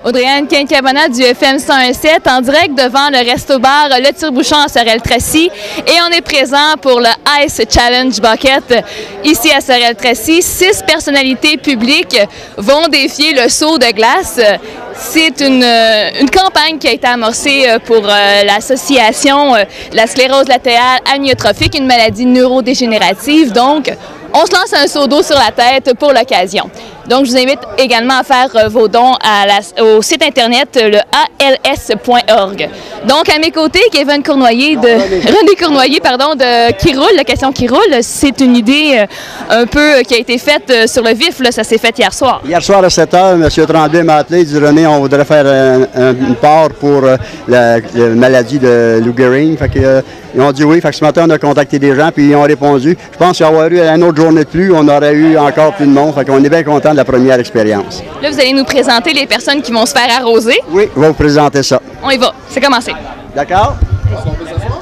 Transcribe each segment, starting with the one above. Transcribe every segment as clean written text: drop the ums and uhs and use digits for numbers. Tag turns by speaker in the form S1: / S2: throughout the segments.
S1: Audrey-Anne Quincabona du FM 101.7 en direct devant le resto-bar Le Tire-Bouchon à Sorel-Tracy. Et on est présent pour le Ice Challenge Bucket ici à Sorel-Tracy. 6 personnalités publiques vont défier le saut de glace. C'est une campagne qui a été amorcée pour l'association la sclérose latérale amyotrophique, une maladie neurodégénérative. Donc, on se lance un seau d'eau sur la tête pour l'occasion. Donc, je vous invite également à faire vos dons au site internet, le als.org. Donc, à mes côtés, René Cournoyer, de Qui roule, la question qui roule. C'est une idée un peu qui a été faite sur le vif, là, ça s'est fait hier soir.
S2: Hier soir à 7 h, M. Tremblay m'a appelé, il dit René, on voudrait faire une part pour la maladie de Lou Gehrig. Fait que, ils ont dit oui, fait que ce matin, on a contacté des gens, puis ils ont répondu. Je pense qu'il y avoir eu une autre journée de plus, on aurait eu encore plus de monde. Fait qu'on est bien content de la première expérience.
S1: Là, vous allez nous présenter les personnes qui vont se faire arroser.
S2: Oui, on va vous présenter ça.
S1: On y va, c'est commencé.
S2: D'accord?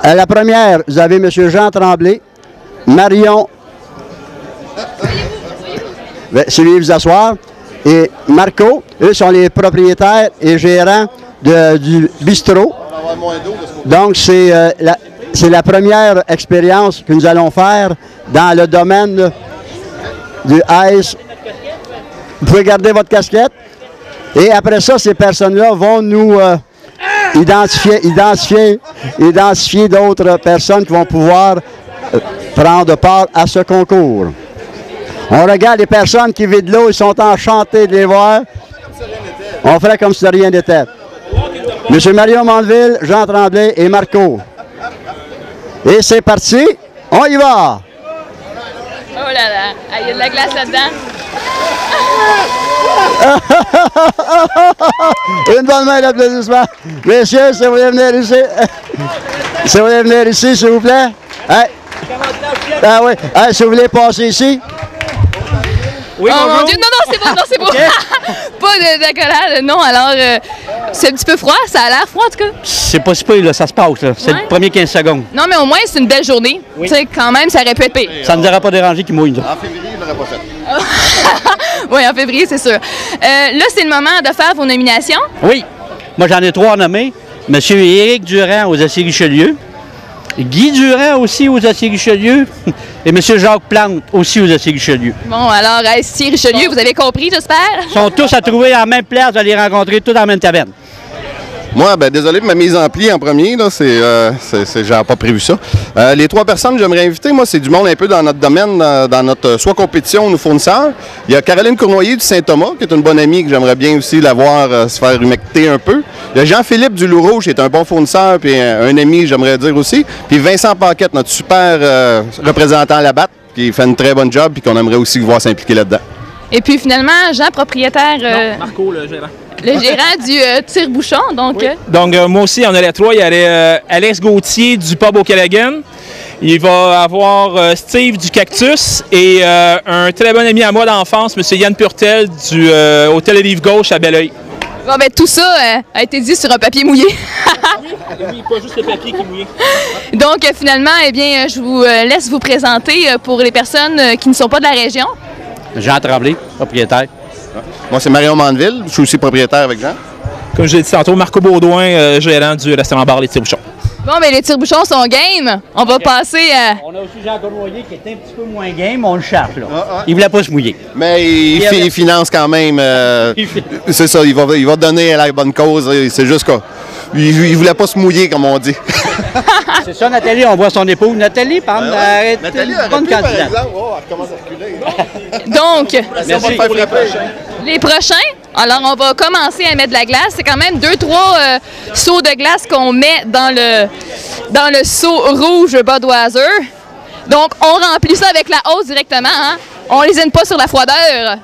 S2: À la première, vous avez M. Jean Tremblay, Marion. Suivez vous asseoir. Et Marco, eux sont les propriétaires et gérants du bistrot. Donc, c'est la première expérience que nous allons faire dans le domaine du ice. Vous pouvez garder votre casquette. Et après ça, ces personnes-là vont nous identifier d'autres personnes qui vont pouvoir prendre part à ce concours. On regarde les personnes qui vident l'eau, ils sont enchantés de les voir. On ferait comme si de rien n'était. M. Mario Mandeville, Jean Tremblay et Marco. Et c'est parti, on y va!
S1: Oh là là, il y a de la glace là-dedans.
S2: Une bonne main d'applaudissement. Messieurs, si vous voulez venir ici. Si vous voulez venir ici, s'il vous plaît. Hey. Ah oui. Hey, si vous voulez passer ici.
S1: Oui, oh mon Dieu, non, c'est beau. Okay. Pas d'accolade, non. Alors, c'est un petit peu froid, ça a l'air froid en tout cas.
S3: C'est pas si pire, là, ça se passe, là. C'est le premier 15 secondes.
S1: Non, mais au moins, c'est une belle journée. Oui. Tu sais, quand même, ça aurait pu être pire.
S3: Ça ne nous aurait pas dérangé qu'il mouille.
S4: En février, il l'aurait pas fait.
S1: Oui, en février, c'est sûr. Là, c'est le moment de faire vos nominations.
S3: Oui. Moi, j'en ai 3 nommés. Monsieur Éric Durand aux Aciers-Richelieu. Guy Durand aussi aux Aciers-Richelieu. Et M. Jacques Plante aussi aux Aciers-Richelieu.
S1: Bon, alors, Aciers-Richelieu, vous avez compris, j'espère?
S3: Ils sont tous à trouver en même place, vous allez les rencontrer tous dans la même taverne.
S4: Moi, ben désolé pour ma mise en pli en premier, là, j'avais pas prévu ça. Les 3 personnes que j'aimerais inviter, moi, c'est du monde un peu dans notre domaine, dans notre soit compétition ou nos fournisseurs. Il y a Caroline Cournoyer du Saint-Thomas, qui est une bonne amie, que j'aimerais bien aussi la voir se faire humecter un peu. Il y a Jean-Philippe du Loup-Rouge, qui est un bon fournisseur, puis un ami, j'aimerais dire aussi. Puis Vincent Paquette, notre super représentant à la batte, qui fait une très bonne job, puis qu'on aimerait aussi voir s'impliquer là-dedans.
S1: Et puis finalement, Jean, propriétaire...
S5: Non, Marco, le gérant.
S1: Le gérant du Tire-Bouchon, donc.
S5: Oui. Donc, moi aussi, on a les 3. Il y a Alex Gauthier du pub au Callaghan. Il va avoir Steve du Cactus et un très bon ami à moi d'enfance, M. Yann Purtel du Hôtel Olive Gauche à Belleuil.
S1: Bon, ben, tout ça a été dit sur un papier mouillé.
S5: Oui, pas juste le papier qui est mouillé.
S1: Donc, finalement, eh bien, je vous laisse vous présenter pour les personnes qui ne sont pas de la région.
S3: Jean Tremblay, propriétaire.
S4: Moi, c'est Marion Mandeville. Je suis aussi propriétaire avec Jean.
S5: Comme je l'ai dit tantôt, Marco Baudouin, gérant du restaurant-bar Les Tire-Bouchons.
S1: Bon, mais les Tire-Bouchons sont game. On va passer à...
S3: On a aussi Jean Cournoyer qui est un petit peu moins game, on le cherche, là. Il voulait pas se mouiller.
S4: Mais il finance quand même. C'est ça, il va donner à la bonne cause. C'est juste qu'il voulait pas se mouiller, comme on dit.
S3: C'est ça, Nathalie, on voit son épouse. Nathalie, par exemple,
S4: Nathalie,
S3: une bonne candidate.
S4: Elle commence à reculer.
S1: Donc,
S4: merci pour
S1: les prochains, alors on va commencer à mettre de la glace. C'est quand même 2-3 seaux de glace qu'on met dans le seau rouge Budweiser. Donc, on remplit ça avec la hausse directement. Hein? On ne lésine pas sur la froideur.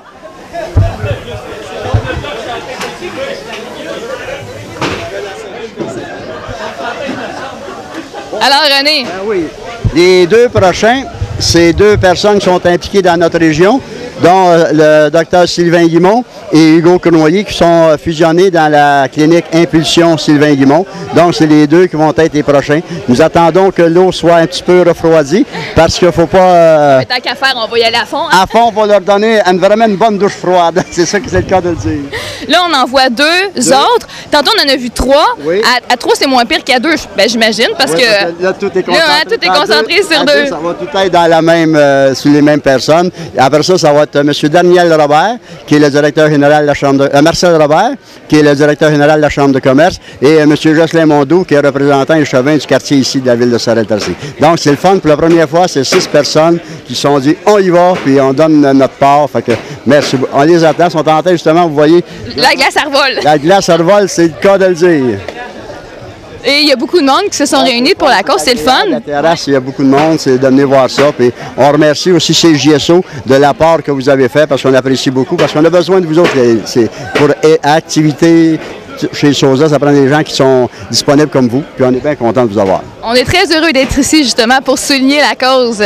S1: Alors, René.
S2: Oui. Les 2 prochains, c'est 2 personnes qui sont impliquées dans notre région, dont le docteur Sylvain Guimond et Hugo Cournoyer, qui sont fusionnés dans la clinique Impulsion Sylvain Guimond. Donc, c'est les 2 qui vont être les prochains. Nous attendons que l'eau soit un petit peu refroidie, parce qu'il ne faut pas...
S1: Mais tant qu'à faire, on va y aller à fond. Hein?
S2: À fond, on va leur donner vraiment une bonne douche froide. C'est ça que c'est le cas de le dire.
S1: Là, on en voit deux autres. Tantôt, on en a vu 3.
S2: Oui.
S1: À 3, c'est moins pire qu'à 2, ben, j'imagine, parce
S2: Oui,
S1: que...
S2: là, tout est concentré,
S1: là, hein, tout est concentré sur 2.
S2: Ça va tout être dans la même, sur les mêmes personnes. Et après ça, ça va être M. Daniel Robert, qui est le directeur général de la Chambre de... Marcel Robert, qui est le directeur général de la Chambre de commerce, et M. Jocelyn Mondou, qui est représentant échevin du quartier ici de la ville de Sorel-Tracy. Donc, c'est le fun. Pour la première fois, c'est 6 personnes qui se sont dit, on y va, puis on donne notre part. Fait que, merci. On les attend. Ils sont en train, justement, vous voyez...
S1: La glace à revol.
S2: La glace à revol, c'est le cas de le dire.
S1: Et il y a beaucoup de monde qui se sont réunis pour la course, c'est le fun.
S2: La terrasse, il y a beaucoup de monde, c'est de venir voir ça. Puis on remercie aussi CJSO de l'apport que vous avez fait, parce qu'on apprécie beaucoup, parce qu'on a besoin de vous autres. C'est pour activité chez Sosa, ça prend des gens qui sont disponibles comme vous, puis on est bien content de vous avoir.
S1: On est très heureux d'être ici, justement, pour souligner la cause.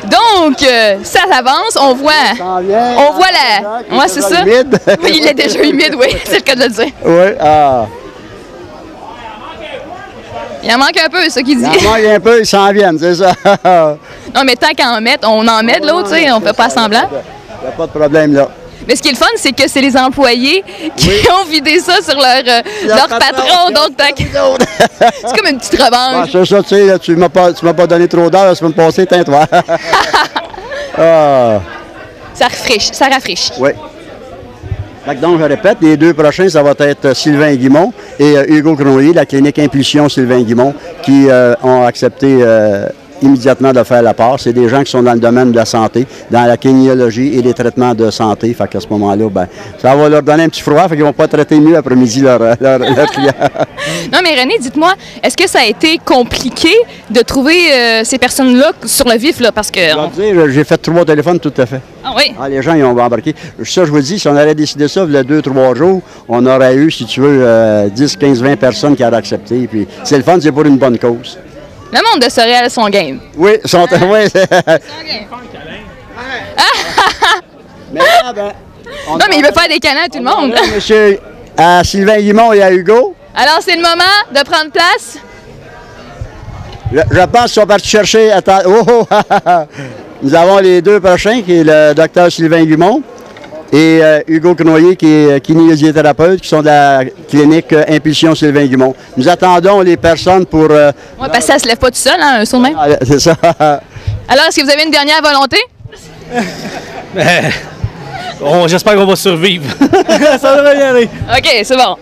S1: Donc, ça s'avance, on voit la... Ouais, c'est ça.
S2: Humide.
S1: Oui, il est déjà humide, oui, c'est le cas de le dire.
S2: Oui, ah.
S1: Il en manque un peu, ça qu'il dit.
S2: Il en manque un peu, ils s'en viennent, c'est ça.
S1: Non, mais tant qu'à en mettre, on en met de l'autre, tu sais, on fait pas semblant.
S2: Il n'y a pas de problème, là.
S1: Mais ce qui est le fun, c'est que c'est les employés qui ont vidé ça sur leur patron. Donc, c'est comme une petite revanche.
S2: C'est ça, tu sais, là, tu m'as pas donné trop d'heures la semaine passée, tais-toi. Ah.
S1: Ça rafraîchit.
S2: Oui. Donc, je répète, les 2 prochains, ça va être Sylvain Guimont et Hugo Cronlier, la clinique Impulsion Sylvain Guimont, qui ont accepté immédiatement de faire la part. C'est des gens qui sont dans le domaine de la santé, dans la kinéologie et les traitements de santé. Fait qu'à ce moment-là, ben, ça va leur donner un petit froid, fait qu'ils ne vont pas traiter mieux après-midi leurs clients.
S1: Non, mais René, dites-moi, est-ce que ça a été compliqué de trouver ces personnes-là sur le vif, là, parce que...
S2: J'ai fait 3 téléphones, tout à fait.
S1: Ah oui?
S2: Ah, les gens, ils ont embarqué. Ça, je vous dis, si on avait décidé ça il y a 2-3 jours, on aurait eu, si tu veux, 10, 15, 20 personnes qui auraient accepté. Puis c'est le fun, c'est pour une bonne cause.
S1: Le monde de Sorel, son game.
S2: Oui, son game.
S1: Mais là, ben, non, mais il veut faire des câlins à tout le monde.
S2: Monsieur, à Sylvain Guimont et à Hugo.
S1: Alors, c'est le moment de prendre place.
S2: Je pense qu'ils sont partis chercher... Attends, nous avons les 2 prochains, qui est le docteur Sylvain Guimont et Hugo Cronlier, qui est kinésiothérapeute, qui sont de la clinique Impulsion Sylvain Guimont. Nous attendons les personnes pour...
S1: Oui, parce que ça ne se lève pas tout seul, hein, un saut de même.
S2: Ah, c'est ça.
S1: Alors, est-ce que vous avez une dernière volonté?
S3: J'espère qu'on va survivre. Ça devrait y aller.
S1: OK, c'est bon.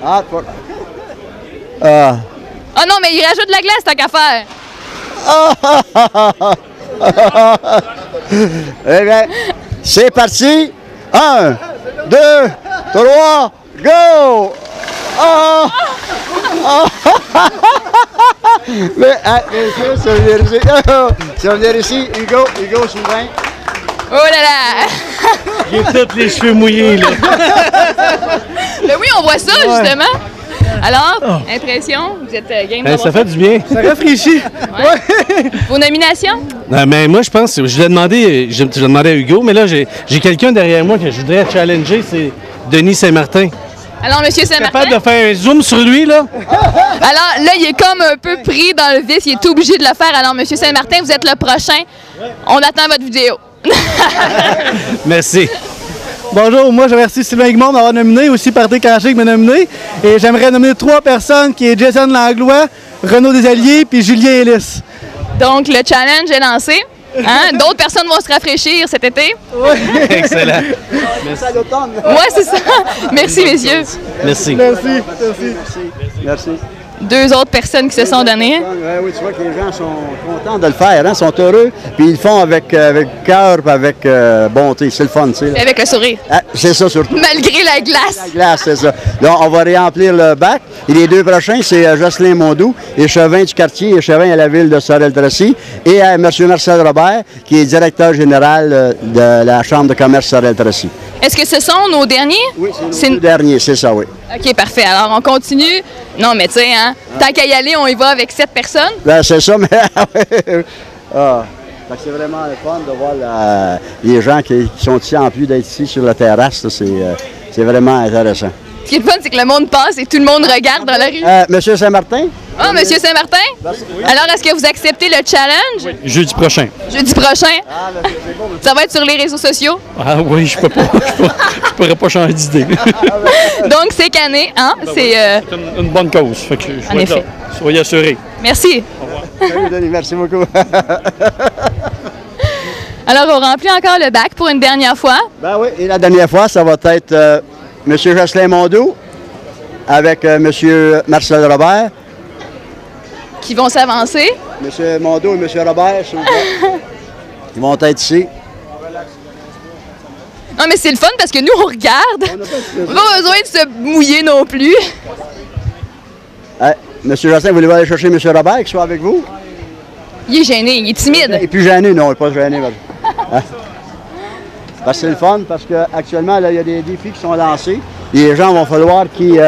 S1: Ah non, mais il rajoute de la glace, tant qu'à faire.
S2: Eh bien, c'est parti. 1, 2, 3, go! Mais, ça veut dire ici. Ça veut dire ici, Hugo Sylvain.
S1: Oh là là!
S3: J'ai tous les cheveux mouillés, là.
S1: Mais oui, on voit ça, justement. Alors, impression, vous êtes game de
S3: ça fait du bien. Ça rafraîchit.
S1: Ouais. Vos nominations?
S3: Non, mais moi, je pense, je l'ai demandé à Hugo, mais là, j'ai quelqu'un derrière moi que je voudrais challenger, c'est Denis Saint-Martin.
S1: Alors, M. Saint-Martin?
S3: Capable de faire un zoom sur lui, là?
S1: Alors, là, il est comme un peu pris dans le vice, il est obligé de le faire. Alors, M. Saint-Martin, vous êtes le prochain. On attend votre vidéo.
S3: Merci.
S6: Bonjour, moi je remercie Sylvain Guimont d'avoir nominé, aussi Parti Caché qui m'a nominé. Et j'aimerais nominer 3 personnes, qui est Jason Langlois, Renaud Desalliers puis Julien Ellis.
S1: Donc le challenge est lancé. Hein? D'autres personnes vont se rafraîchir cet été.
S6: Oui.
S3: Excellent.
S2: Merci à l'automne.
S1: Oui, c'est ça. Merci, messieurs.
S3: Merci.
S6: Merci.
S2: Merci.
S1: 2 autres personnes qui se sont données.
S2: Oui, tu vois que les gens sont contents de le faire, hein, sont heureux, puis ils le font avec cœur et avec bonté. C'est le fun, tu sais.
S1: Et avec le sourire.
S2: Ah, c'est ça surtout.
S1: Malgré la glace.
S2: La glace, c'est ça. Donc, on va réemplir le bac. Et les 2 prochains, c'est Jocelyn Mondou, échevin du quartier, échevin à la ville de Sorel-Tracy, et M. Marcel Robert, qui est directeur général de la Chambre de commerce Sorel-Tracy.
S1: Est-ce que ce sont nos derniers? Oui,
S2: c'est nos derniers, c'est ça, oui.
S1: OK, parfait. Alors, on continue. Non, mais tu sais, hein, tant qu'à y aller, on y va avec 7 personnes.
S2: Ben, c'est ça, mais... c'est vraiment le fun de voir les gens qui sont ici, en plus d'être ici sur la terrasse. C'est vraiment intéressant.
S1: Ce qui est le fun, c'est que le monde passe et tout le monde regarde dans la rue.
S2: Monsieur Saint-Martin?
S1: Ah, Monsieur Saint-Martin? Alors, est-ce que vous acceptez le challenge?
S3: Jeudi prochain.
S1: Jeudi prochain? Ça va être sur les réseaux sociaux?
S3: Ah oui, je pourrais pas changer d'idée.
S1: Donc, c'est cané, hein? C'est
S3: une bonne cause. Fait que je vais être là. Soyez assurés.
S1: Merci.
S2: Au revoir. Salut, Denis, merci beaucoup.
S1: Alors, on remplit encore le bac pour une dernière fois.
S2: Ben oui, et la dernière fois, ça va être M. Jocelyn Mondou avec M. Marcel Robert.
S1: Qui vont s'avancer.
S2: M. Mondou et M. Robert, ils vont être ici.
S1: Non, mais c'est le fun parce que nous, on regarde. On n'a pas besoin de se mouiller non plus.
S2: M. Jocelyn, voulez-vous aller chercher M. Robert qui soit avec vous?
S1: Il est gêné, il est timide.
S2: Il n'est plus gêné, non, il n'est pas gêné. Parce que c'est le fun, parce qu'actuellement, il y a des défis qui sont lancés. Les gens vont falloir qu'ils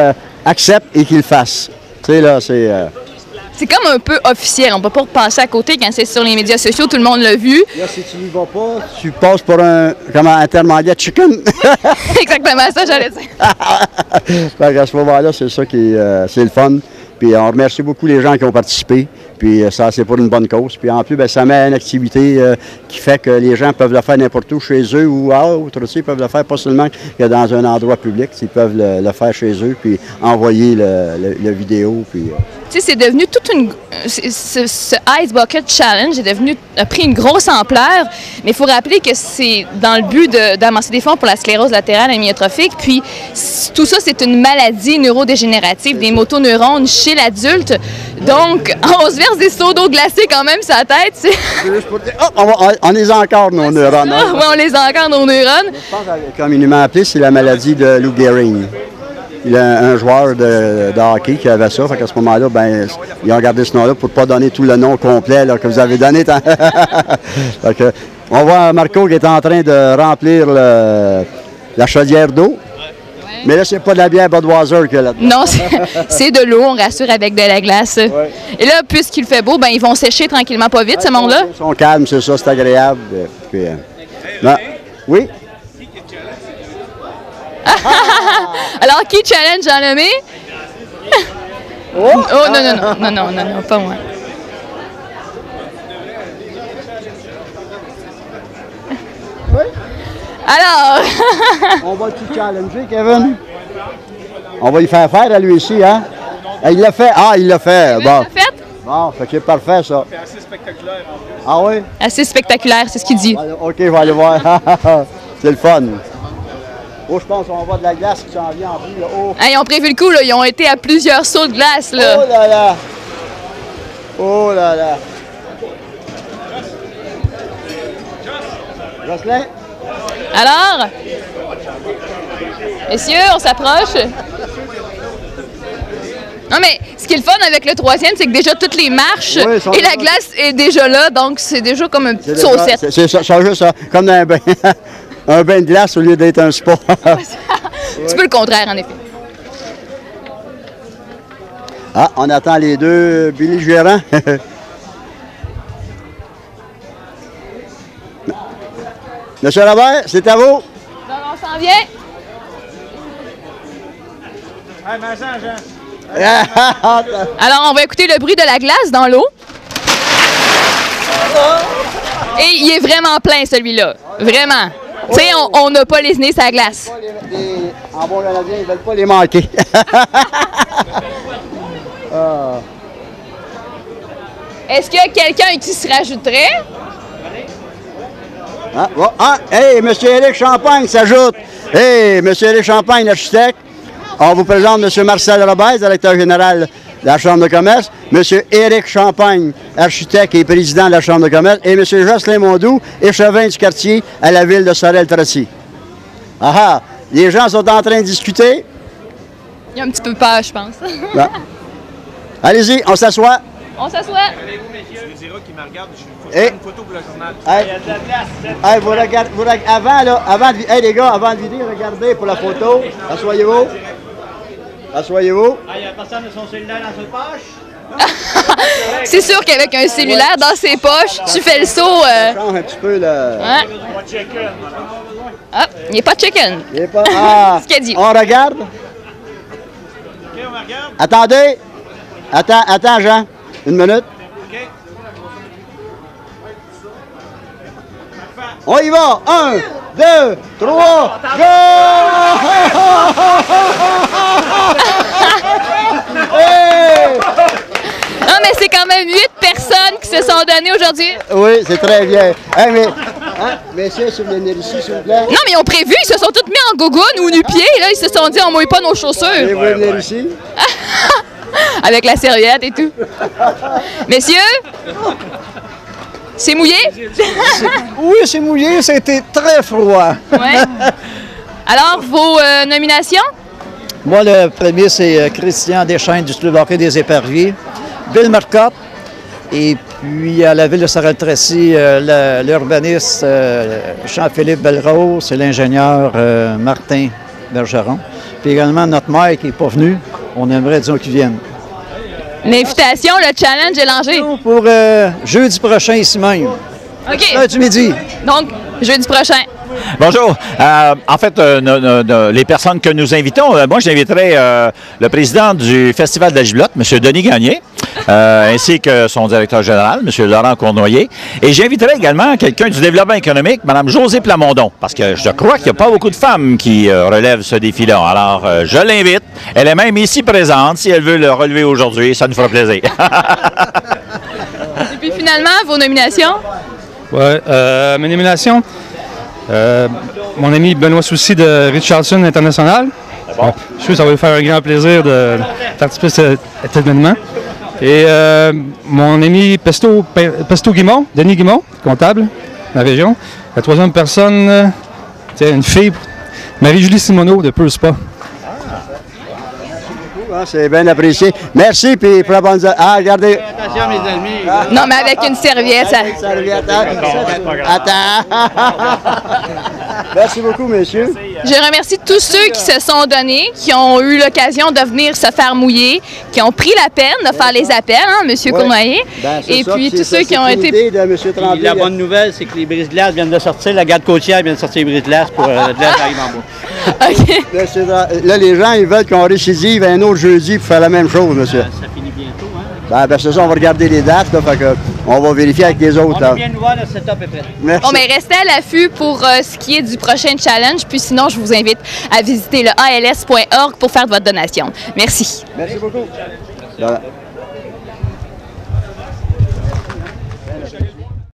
S2: acceptent et qu'ils le fassent. Tu sais, là, c'est...
S1: C'est comme un peu officiel. On ne peut pas passer à côté quand c'est sur les médias sociaux, tout le monde l'a vu.
S2: Là, si tu n'y vas pas, tu passes pour un terme anglais, chicken.
S1: Exactement ça, j'allais dire.
S2: À ce moment-là, c'est ça qui c'est le fun. Puis on remercie beaucoup les gens qui ont participé. Puis ça, c'est pour une bonne cause. Puis en plus, bien, ça met une activité qui fait que les gens peuvent le faire n'importe où, chez eux ou autre. Ils peuvent le faire pas seulement que dans un endroit public. Ils peuvent le faire chez eux, puis envoyer le vidéo. Puis,
S1: Tu sais, c'est devenu toute une... Ce Ice Bucket Challenge a pris une grosse ampleur, mais il faut rappeler que c'est dans le but d'amasser des fonds pour la sclérose latérale amyotrophique. Puis tout ça, c'est une maladie neurodégénérative des motoneurones chez l'adulte. Donc, on se verse des seaux d'eau glacée quand même sur la tête.
S2: on les a encore, nos neurones. Hein?
S1: Oui, on les a encore, nos neurones.
S2: Je pense, communément appelé, c'est la maladie de Lou Gehrig. Il y a un joueur de hockey qui avait ça. Fait qu'à ce moment-là, ben, ils ont gardé ce nom-là pour ne pas donner tout le nom complet là, que vous avez donné. Fait que, on voit Marco qui est en train de remplir la chaudière d'eau. Mais là, c'est pas de la bière Budweiser qu'il y a là-dedans.
S1: Non, c'est de l'eau, on rassure, avec de la glace.
S2: Ouais.
S1: Et là, puisqu'il fait beau, ben, ils vont sécher tranquillement pas vite, ce monde-là.
S2: Ils sont calmes, c'est ça, c'est agréable. Puis, non. Oui?
S1: Alors, qui challenge Jean-Lemay? Oh, non, pas moi.
S2: Oui?
S1: Alors...
S2: On va tout challenger, Kevin? On va y faire à lui ici, hein? Il l'a fait? Ah, il l'a fait.
S1: Il
S2: Bon.
S1: l'a fait?
S2: Bon, fait que c'est parfait, ça.
S5: C'est assez spectaculaire.
S2: Ah oui?
S1: Assez spectaculaire, c'est ce qu'il dit.
S2: OK, je vais aller voir. C'est le fun. Oh, je pense qu'on va voir de la glace qui s'en vient en plus. Là. Oh.
S1: Hey, ils ont prévu le coup, là. Ils ont été à plusieurs sauts de glace, là.
S2: Oh là là! Oh là là! Jocelyn?
S1: Alors, messieurs, on s'approche. Non, mais ce qui est le fun avec le troisième, c'est que déjà toutes les marches et la glace est déjà là, donc c'est déjà comme une petite saucette.
S2: C'est ça, juste ça. Comme dans un bain, un bain de glace au lieu d'être un spa.
S1: Un petit peu le contraire, en effet.
S2: Ah, on attend les deux belligérants. Monsieur Robert, c'est à vous.
S1: Donc, on s'en vient.
S5: Hey, Jean.
S1: Alors, on va écouter le bruit de la glace dans l'eau. Et il est vraiment plein, celui-là. Vraiment. Tu sais, on n'a pas les nez sur la glace.
S2: En bon canadien, ils ne veulent pas les manquer.
S1: Est-ce qu'il y a quelqu'un qui se rajouterait?
S2: Hey, M. Éric Champagne s'ajoute. Hey, M. Éric Champagne, l'architecte. On vous présente M. Marcel Robert, directeur général de la Chambre de commerce, M. Éric Champagne, architecte et président de la Chambre de commerce, et M. Jocelyn Mondou, échevin du quartier à la ville de Sorel-Tracy. Ah, les gens sont en train de discuter.
S1: Il y a un petit peu peur, je pense.
S2: Bon. Allez-y, on s'assoit.
S1: On s'assoit.
S5: Allez-vous, messieurs? Je dirais qu'il me regarde. Je vais faire une photo pour le journal.
S2: Hey. Il y a de la glace. Hey, vous regardez, hey les gars, avant de vider, regardez pour la photo. Asseyez-vous. Asseyez-vous.
S3: Il y a personne de son cellulaire dans sa poche?
S1: C'est sûr qu'avec un cellulaire dans ses poches, tu fais le saut.
S2: Change un petit peu le...
S1: Hein? Ah, il n'est pas chicken.
S2: Il est pas... Ah,
S1: C'est ce qu'elle dit.
S2: on regarde.
S5: OK, on me regarde.
S2: Attendez. Attends, Jean. Une minute. On y va! 1, 2, 3, go! Hey!
S1: Non, mais c'est quand même 8 personnes qui se sont données aujourd'hui.
S2: Oui, c'est très bien. Hey, mais, hein, messieurs, si vous venez ici, s'il vous plaît.
S1: Non, mais ils ont prévu, ils se sont tous mis en gougoune ou nu-pieds. Là, ils se sont dit, on mouille pas nos chaussures.
S2: Et vous venez ici?
S1: Avec la serviette et tout. Messieurs, c'est mouillé?
S7: Oui, c'est mouillé, ça a été très froid.
S1: Ouais. Alors, vos nominations?
S7: Moi, le premier, c'est Christian Deschaines du Club hockey des Éperviers, Bill Marcotte, et puis à la ville de Sorel-Tracy, l'urbaniste Jean-Philippe Belrose et l'ingénieur Martin Bergeron. Puis également notre maire qui n'est pas venu, on aimerait, disons, qu'il vienne.
S1: L'invitation, le challenge est lancé.
S7: Pour jeudi prochain, ici même.
S1: OK.
S7: Heure du midi.
S1: Donc, jeudi prochain.
S8: Bonjour. En fait, les personnes que nous invitons, moi, j'inviterai le président du Festival de la Giblotte, M. Denis Gagné, ainsi que son directeur général, M. Laurent Cournoyer. Et j'inviterai également quelqu'un du développement économique, Mme Josée Plamondon, parce que je crois qu'il n'y a pas beaucoup de femmes qui relèvent ce défi-là. Alors, je l'invite. Elle est même ici présente. Si elle veut le relever aujourd'hui, ça nous fera plaisir.
S1: Et puis finalement, vos nominations?
S9: Oui, mes nominations. Mon ami Benoît Soucy de Richardson International. Bon. Je suis sûr que ça va lui faire un grand plaisir de participer à cet événement. Et mon ami Pesto Guimond, Denis Guimond, comptable de la région. La troisième personne, une fille, Marie-Julie Simoneau de Peu Spa.
S2: C'est bien apprécié. Merci, puis pour la bonne... Ah, regardez.
S7: Attention, mes amis.
S1: Non, mais avec une serviette, ça...
S2: Attends. Merci beaucoup, messieurs.
S1: Je remercie tous ceux qui se sont donnés, qui ont eu l'occasion de venir se faire mouiller, qui ont pris la peine de faire les appels, hein, M. Cournoyer.
S2: Ben,
S1: et
S2: ça,
S1: puis tous ceux qui ont été...
S2: De M. Tremblay,
S3: La bonne nouvelle, c'est que les brise-glaces viennent de sortir. La garde côtière vient de sortir les brise-glaces pour la glace arrive en bas.
S1: OK.
S2: Là, les gens, ils veulent qu'on récidive un autre jeudi pour faire la même chose, monsieur.
S3: Ça finit bientôt, hein?
S2: Ben, c'est ça, on va regarder les dates, là, fait que on va vérifier avec les autres.
S3: On
S2: Là.
S3: vient de voir, le setup est prêt.
S2: Merci.
S1: Bon, mais restez à l'affût pour ce qui est du prochain challenge. Puis sinon, je vous invite à visiter le als.org pour faire votre donation. Merci.
S2: Merci beaucoup. Voilà.